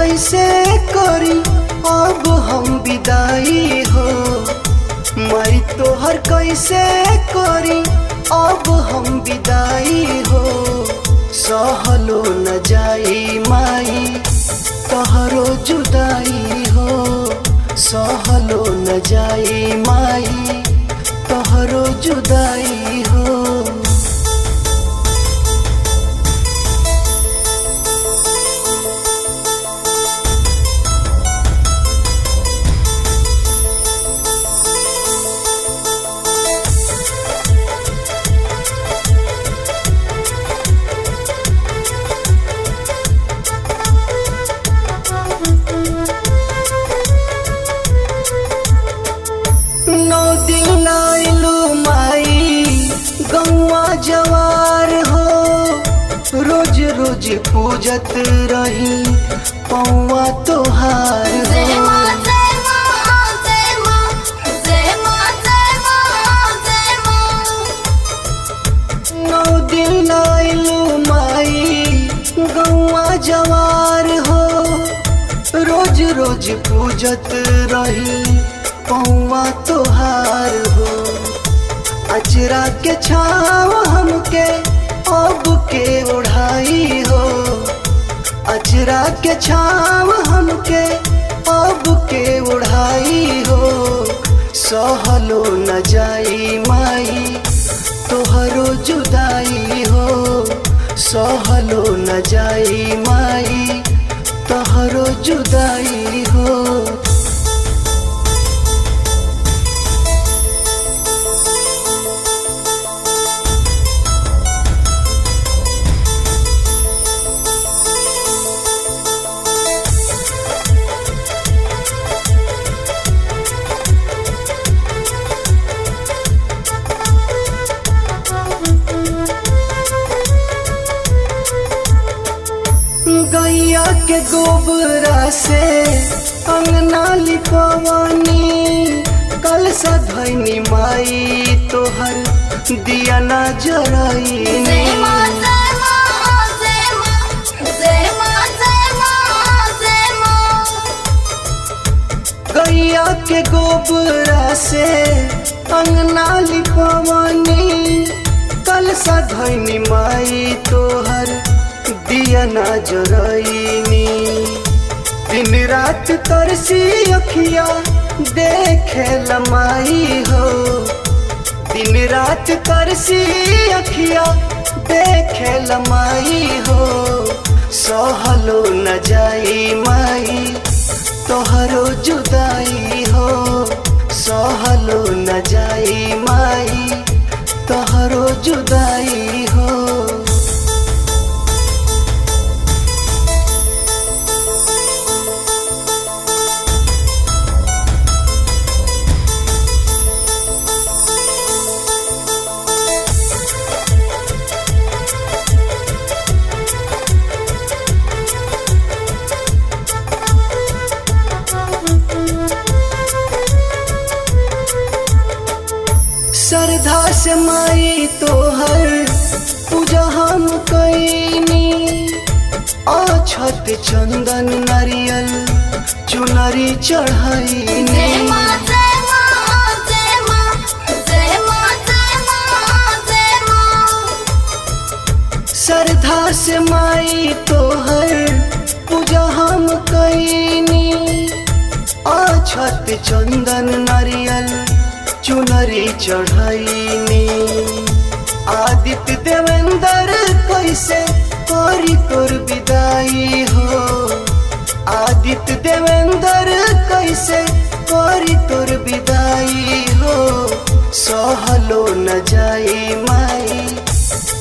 कैसे करी अब हम विदाई हो। माई तोहर कैसे करी अब हम विदाई हो। सहलो न जाई माई तोहरो जुदाई हो। सहलो न जाई माई तोहरो जुदाई हो। जवार हो रोज रोज पूजत रही पौवा तोहार हो। नौ दिन आइलू माई गौवा जवार हो रोज रोज पूजत रही पौवा तोहार हो। अचरा के छाव हमके अब के ओढ़ाई हो। अचरा के छाव हमके अब के ओढ़ाई हो। सहलो न जाई माई तोहरो जुदाई हो। सहलो न जाई माई तोहरो जुदाई हो। गैया के गोबरा से अंगना लिपवानी कल सधैनी माई तोहर दिया ना जराईनी। गैया के गोबरा से अंगना लिपवानी कल सधैनी माई तोहर दिया ना जराईनी। दिन रात तरसी अखिया देखे लमाई हो। दिन रात तरसी अखिया देखे लमाई हो। सहलो न जाई माई तोहरो जुदाई हो। सहलो न जाई माई तोहरो जुदाई हो। श्रद्धा से माई तोहर पूजा हम कैनी। अक्षत चंदन नारियल चुनरी चढ़ाईनी। श्रद्धा से माई तोहर पूजा हम कैनी। अक्षत चंदन नारियल चुनरी चढ़ाईनी। आदित्य देवेंद्र कैसे करी तोर विदाई हो। आदित्य देवेंद्र कैसे करी तोर विदाई हो। सहलो न जाई माई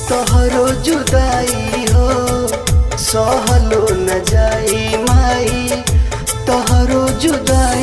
तोहरो जुदाई हो। सहलो न जाई माई तोहरो जुदाई